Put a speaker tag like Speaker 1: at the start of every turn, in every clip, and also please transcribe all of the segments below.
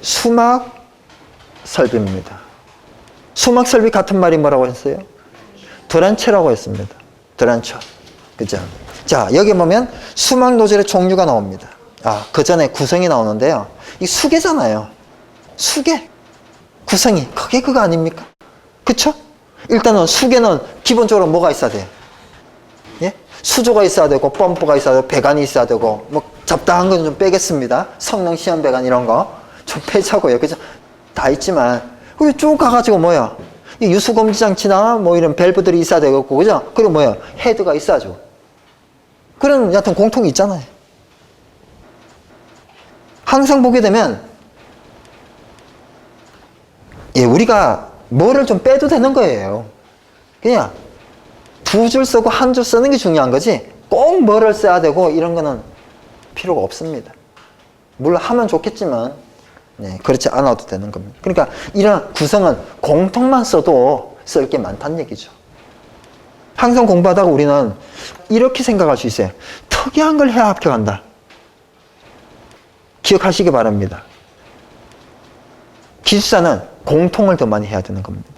Speaker 1: 수막 설비입니다. 수막 설비 같은 말이 뭐라고 했어요? 드란체라고 했습니다. 드란처. 그죠? 자, 여기 보면 수막 노즐의 종류가 나옵니다. 아, 그 전에 구성이 나오는데요. 이 수계잖아요. 수계. 구성이. 그게 그거 아닙니까? 그쵸? 일단은 수계는 기본적으로 뭐가 있어야 돼요? 예? 수조가 있어야 되고, 펌프가 있어야 되고, 배관이 있어야 되고, 뭐, 잡다한 건 좀 빼겠습니다. 성능 시험 배관 이런 거. 좀 빼자고요. 그죠? 다 있지만, 그리고 쭉 가가지고 뭐야? 이 유수검지 장치나 뭐 이런 밸브들이 있어야 되고, 그죠? 그리고 뭐야? 헤드가 있어야죠. 그런 여하튼 공통이 있잖아요. 항상 보게 되면, 예, 우리가 뭐를 좀 빼도 되는 거예요. 그냥 두 줄 쓰고 한 줄 쓰는 게 중요한 거지, 꼭 뭐를 써야 되고 이런 거는 필요가 없습니다. 물론 하면 좋겠지만, 네, 그렇지 않아도 되는 겁니다. 그러니까 이런 구성은 공통만 써도 쓸 게 많다는 얘기죠. 항상 공부하다가 우리는 이렇게 생각할 수 있어요. 특이한 걸 해야 합격한다. 기억하시기 바랍니다. 기술사는 공통을 더 많이 해야 되는 겁니다.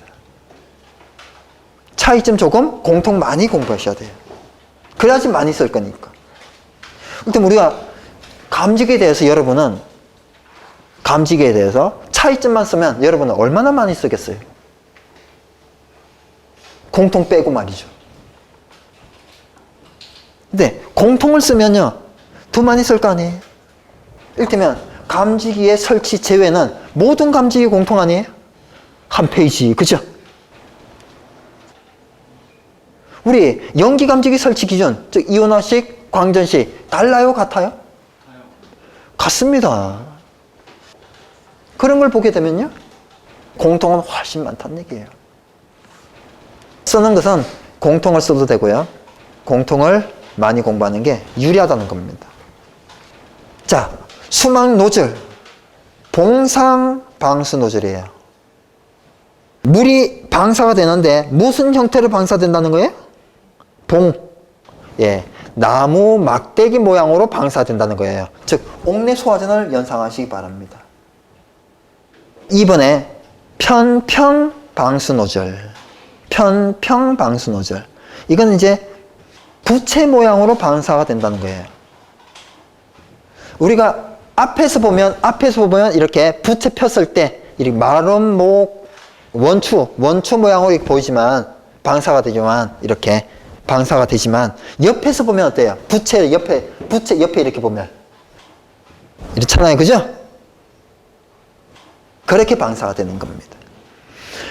Speaker 1: 차이점 조금, 공통 많이 공부하셔야 돼요. 그래야지 많이 쓸 거니까. 일단 우리가 감지기에 대해서 여러분은 감지기에 대해서 차이점만 쓰면 여러분은 얼마나 많이 쓰겠어요? 공통 빼고 말이죠. 근데 공통을 쓰면요, 더 많이 쓸 거 아니에요? 이를테면 감지기의 설치 제외는 모든 감지기 공통 아니에요? 한 페이지, 그죠? 우리 연기 감지기 설치 기준, 즉 이온화식, 광전식 달라요, 같아요? 같습니다. 그런 걸 보게 되면요, 공통은 훨씬 많다는 얘기예요. 쓰는 것은 공통을 써도 되고요, 공통을 많이 공부하는 게 유리하다는 겁니다. 자, 수막 노즐, 봉상 방수 노즐이에요. 물이 방사가 되는데 무슨 형태로 방사된다는 거예요? 예, 나무 막대기 모양으로 방사된다는 거예요. 즉, 옥내 소화전을 연상하시기 바랍니다. 2번에 편평 방수 노즐. 편평 방수 노즐. 이건 이제 부채 모양으로 방사가 된다는 거예요. 우리가 앞에서 보면 이렇게 부채 폈을 때 이렇게 마른 원추 모양으로 이렇게 보이지만, 방사가 되지만, 이렇게 방사가 되지만, 옆에서 보면 어때요? 부채 옆에 이렇게 보면 이렇잖아요, 그죠? 그렇게 방사가 되는 겁니다.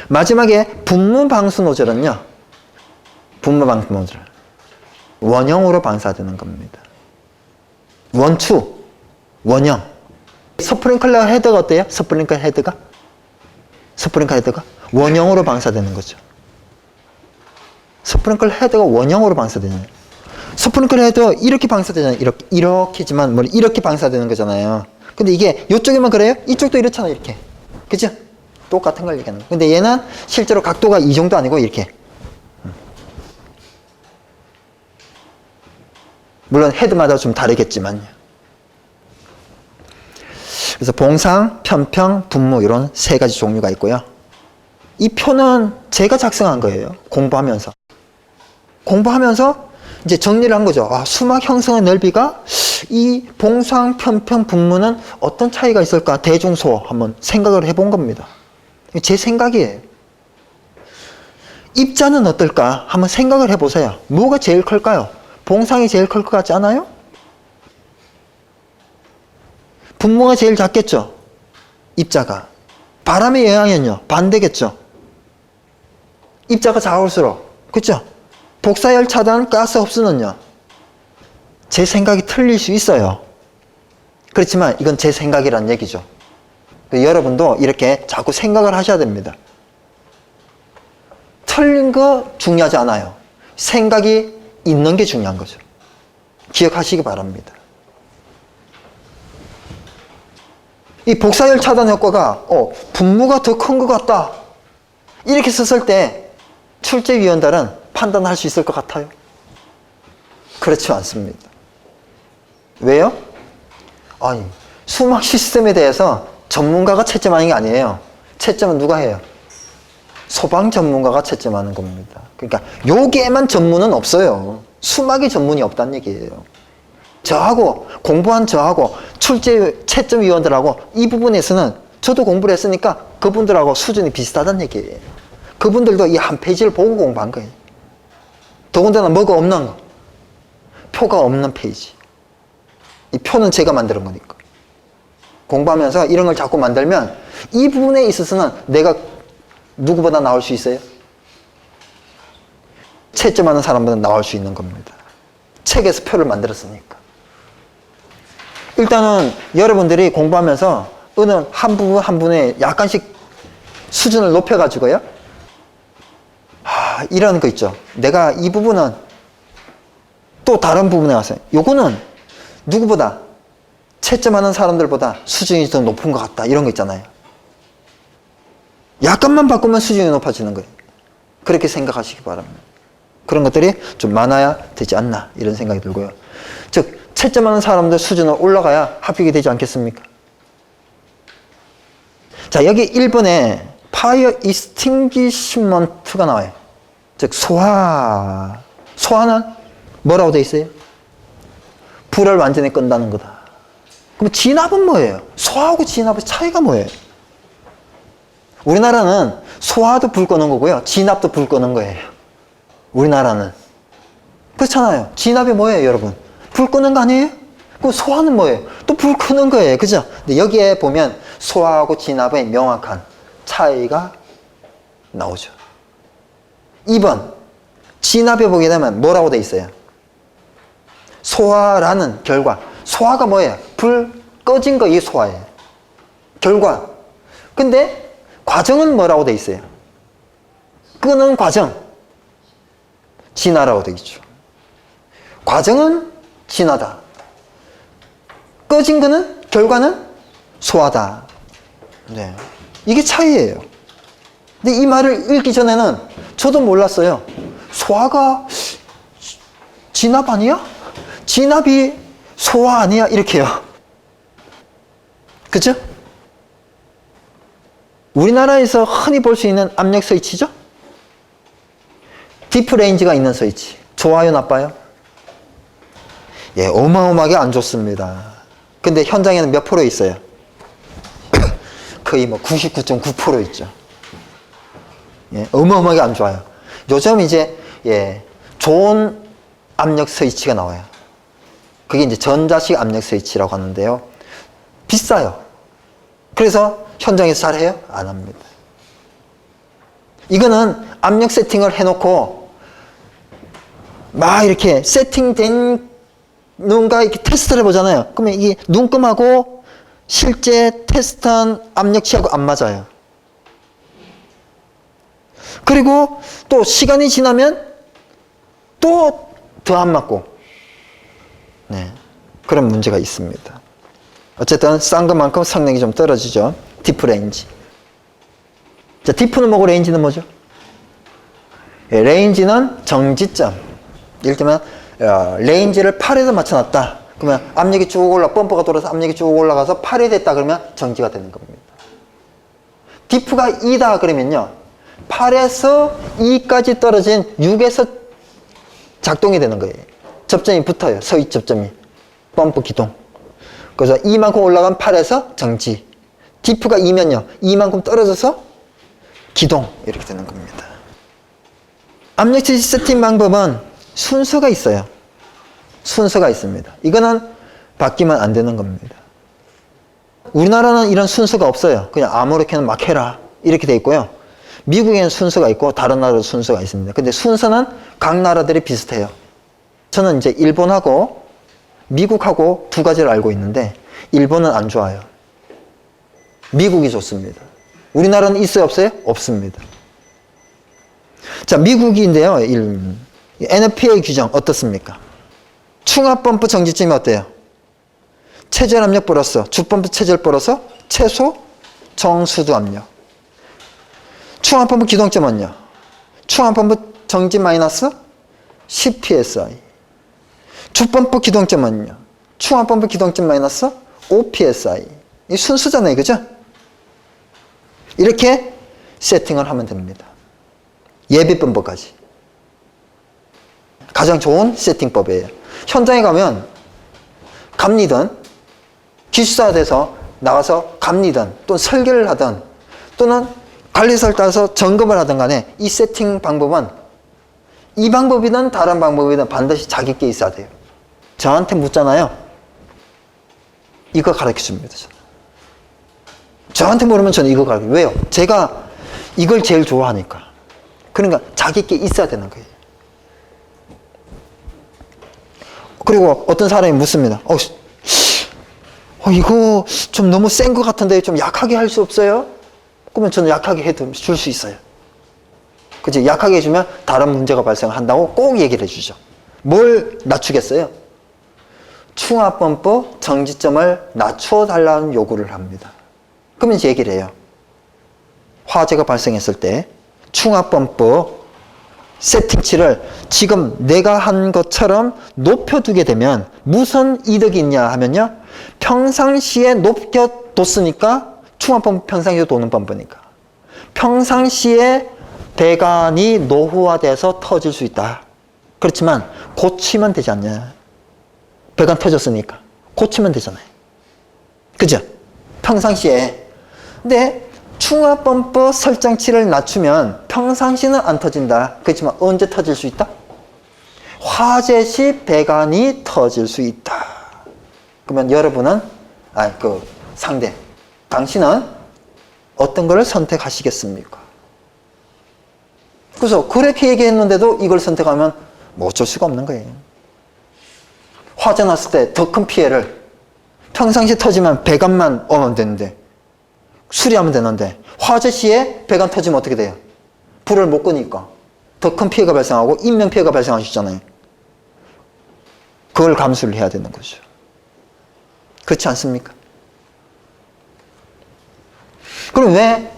Speaker 1: 마지막에 분무 방수 노즐은요, 분무 방수 노즐 원형으로 방사되는 겁니다. 원추, 원형. 스프링클러 헤드가 어때요? 스프링클러 헤드가 원형으로 방사되는 거죠. 스프링클러 헤드가 원형으로 방사되잖아요. 스프링클러 헤드 이렇게 방사되잖아요. 이렇게지만 이렇게 방사되는 거잖아요. 근데 이게 이쪽에만 그래요? 이쪽도 이렇잖아요, 이렇게. 그죠? 똑같은 걸 얘기하는 거예요. 근데 얘는 실제로 각도가 이 정도 아니고 이렇게. 물론 헤드마다 좀 다르겠지만요. 그래서 봉상, 편평, 분무 이런 세 가지 종류가 있고요. 이 표는 제가 작성한 거예요. 공부하면서 이제 정리를 한 거죠. 아, 수막 형성의 넓이가 이 봉상, 편평, 분무는 어떤 차이가 있을까? 대중소 한번 생각을 해본 겁니다. 제 생각이에요. 입자는 어떨까? 한번 생각을 해보세요. 뭐가 제일 클까요? 봉상이 제일 클 것 같지 않아요? 분무가 제일 작겠죠? 입자가. 바람의 영향은요? 반대겠죠? 입자가 작을수록. 그렇죠? 복사열 차단, 가스 흡수는요? 제 생각이 틀릴 수 있어요. 그렇지만 이건 제 생각이란 얘기죠. 여러분도 이렇게 자꾸 생각을 하셔야 됩니다. 틀린 거 중요하지 않아요. 생각이 있는 게 중요한 거죠. 기억하시기 바랍니다. 이 복사열 차단 효과가 분무가 더 큰 것 같다, 이렇게 썼을 때 출제위원들은 판단할 수 있을 것 같아요? 그렇지 않습니다. 왜요? 아니, 수막 시스템에 대해서 전문가가 채점하는 게 아니에요. 채점은 누가 해요? 소방 전문가가 채점하는 겁니다. 그러니까 여기에만 전문은 없어요. 수막이 전문이 없다는 얘기예요. 저하고 공부한 저하고 출제 채점위원들하고 이 부분에서는 저도 공부를 했으니까 그분들하고 수준이 비슷하다는 얘기예요. 그분들도 이 한 페이지를 보고 공부한 거예요. 더군다나 뭐가 없는 거. 표가 없는 페이지. 이 표는 제가 만드는 거니까. 공부하면서 이런 걸 자꾸 만들면 이 부분에 있어서는 내가 누구보다 나올 수 있어요? 채점하는 사람보다 나올 수 있는 겁니다. 책에서 표를 만들었으니까. 일단은 여러분들이 공부하면서 어느 한 부분 한 분에 약간씩 수준을 높여가지고요. 이런 거 있죠. 내가 이 부분은 또 다른 부분에 와서 요거는 누구보다 채점하는 사람들보다 수준이 더 높은 것 같다. 이런 거 있잖아요. 약간만 바꾸면 수준이 높아지는 거예요. 그렇게 생각하시기 바랍니다. 그런 것들이 좀 많아야 되지 않나 이런 생각이 들고요. 즉 채점하는 사람들 수준은 올라가야 합격이 되지 않겠습니까? 자, 여기 1번에 Fire Extinguishment가 나와요. 즉 소화는 뭐라고 돼 있어요? 불을 완전히 끈다는 거다. 그럼 진압은 뭐예요? 소화하고 진압의 차이가 뭐예요? 우리나라는 소화도 불 끄는 거고요. 진압도 불 끄는 거예요. 우리나라는. 그렇잖아요. 진압이 뭐예요, 여러분? 불 끄는 거 아니에요? 그럼 소화는 뭐예요? 또 불 끄는 거예요. 그죠? 근데 여기에 보면 소화하고 진압의 명확한 차이가 나오죠. 2번. 진압에 보게 되면 뭐라고 돼 있어요? 소화라는 결과. 소화가 뭐예요? 불 꺼진 거, 이게 소화예요. 결과. 근데 과정은 뭐라고 돼 있어요? 끄는 과정. 진화라고 돼 있죠. 과정은 진화다. 꺼진 거는, 결과는 소화다. 네. 이게 차이예요. 근데 이 말을 읽기 전에는 저도 몰랐어요. 소화가 진압 아니야? 진압이 소화 아니야? 이렇게요. 그죠? 우리나라에서 흔히 볼 수 있는 압력 스위치죠? 디프 레인지가 있는 스위치. 좋아요, 나빠요? 예, 어마어마하게 안 좋습니다. 근데 현장에는 몇 프로 있어요? 거의 뭐 99.9% 있죠. 예, 어마어마하게 안 좋아요. 요즘 이제, 예, 좋은 압력 스위치가 나와요. 그게 이제 전자식 압력 스위치라고 하는데요. 비싸요. 그래서 현장에서 잘해요? 안 합니다. 이거는 압력 세팅을 해놓고 막 이렇게 세팅된 뭔가 이렇게 테스트를 해보잖아요. 그러면 이게 눈금하고 실제 테스트한 압력치하고 안 맞아요. 그리고 또 시간이 지나면 또 더 안 맞고, 네, 그런 문제가 있습니다. 어쨌든 싼 것만큼 성능이 좀 떨어지죠. 디프 레인지. 자, 디프는 뭐고 레인지는 뭐죠? 예, 레인지는 정지점. 예를 들면 레인지를 팔에서 맞춰놨다. 그러면 압력이 쭉 펌프가 돌아서 압력이 쭉 올라가서 8이 됐다 그러면 정지가 되는 겁니다. 디프가 2다 그러면요, 8에서 2까지 떨어진 6에서 작동이 되는 거예요. 접점이 붙어요. 서윗 접점이. 펌프 기동. 그래서 이만큼 올라간 8에서 정지. 디프가 2면요, 이만큼 떨어져서 기동. 이렇게 되는 겁니다. 압력 세팅 방법은 순서가 있어요. 순서가 있습니다. 이거는 바뀌면 안 되는 겁니다. 우리나라는 이런 순서가 없어요. 그냥 아무렇게나 막 해라. 이렇게 돼 있고요. 미국에는 순서가 있고 다른 나라도 순서가 있습니다. 근데 순서는 각 나라들이 비슷해요. 저는 이제 일본하고 미국하고 두 가지를 알고 있는데 일본은 안 좋아요. 미국이 좋습니다. 우리나라는 있어요, 없어요? 없습니다. 자, 미국인데요. NFPA 규정 어떻습니까? 충압 펌프 정지점이 어때요? 최저 압력 플러스 주펌프 체절 플러스 최소 정수도 압력. 충압 펌프 기동점은요? 충압 펌프 정지 마이너스 10psi. 주펌프 기동점은요? 충압 펌프 기동점 마이너스 5psi. 이 순수잖아요, 그죠? 이렇게 세팅을 하면 됩니다. 예비번호까지. 가장 좋은 세팅법이에요. 현장에 가면 감리든 기술사가 돼서 나가서 감리든 또는 설계를 하든 또는 관리사를 따라서 점검을 하든 간에 이 세팅 방법은 이 방법이든 다른 방법이든 반드시 자기께 있어야 돼요. 저한테 묻잖아요. 이거 가르쳐 줍니다. 저한테 물으면 저는 이거 가르쳐. 왜요? 제가 이걸 제일 좋아하니까. 그러니까 자기께 있어야 되는 거예요. 그리고 어떤 사람이 묻습니다. 이거 좀 너무 센 것 같은데 좀 약하게 할 수 없어요? 그러면 저는 약하게 줄 수 있어요. 그치? 약하게 해주면 다른 문제가 발생한다고 꼭 얘기를 해주죠. 뭘 낮추겠어요? 충합범법 정지점을 낮춰달라는 요구를 합니다. 그러면 이제 얘기를 해요. 화재가 발생했을 때 충합범법 세팅치를 지금 내가 한 것처럼 높여두게 되면 무슨 이득이 있냐 하면요. 평상시에 높여뒀으니까 충합범법 평상시에 도는 범법이니까 평상시에 배관이 노후화돼서 터질 수 있다. 그렇지만 고치면 되지 않냐. 배관 터졌으니까 고치면 되잖아요. 그죠? 평상시에. 근데 충합범법 설정치를 낮추면 평상시는 안 터진다. 그렇지만 언제 터질 수 있다? 화재 시 배관이 터질 수 있다. 그러면 여러분은 상대 당신은 어떤 것을 선택하시겠습니까? 그래서 그렇게 얘기했는데도 이걸 선택하면 뭐 어쩔 수가 없는 거예요. 화재 났을 때 더 큰 피해를 평상시 터지면 배관만 오면 되는데 수리하면 되는데 화재 시에 배관 터지면 어떻게 돼요? 불을 못 끄니까 더 큰 피해가 발생하고 인명피해가 발생할 수 있잖아요. 그걸 감수를 해야 되는 거죠. 그렇지 않습니까? 그럼 왜?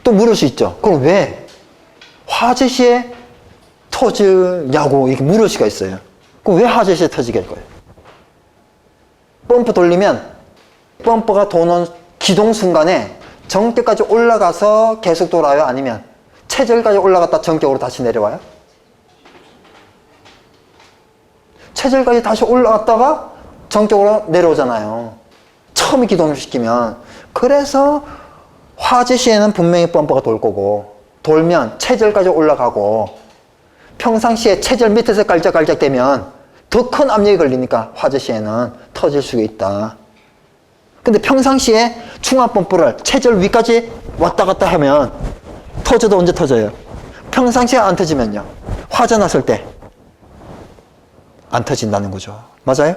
Speaker 1: 또 물을 수 있죠. 그럼 왜 화재 시에 터지냐고 이렇게 물을 수가 있어요. 그럼 왜 화재 시에 터지게 할 거예요? 펌프 돌리면 펌프가 도는 기동 순간에 정격까지 올라가서 계속 돌아요? 아니면 최절까지 올라갔다 정격으로 다시 내려와요? 최절까지 다시 올라갔다가 정격으로 내려오잖아요. 처음에 기동을 시키면. 그래서 화재 시에는 분명히 펌프가 돌 거고 돌면 최절까지 올라가고 평상시에 최절 밑에서 깔짝깔짝 되면 더 큰 압력이 걸리니까 화재 시에는 터질 수가 있다. 근데 평상시에 충합펌프를 최절 위까지 왔다 갔다 하면 터져도 언제 터져요? 평상시에 안 터지면요. 화재 났을 때 안 터진다는 거죠. 맞아요?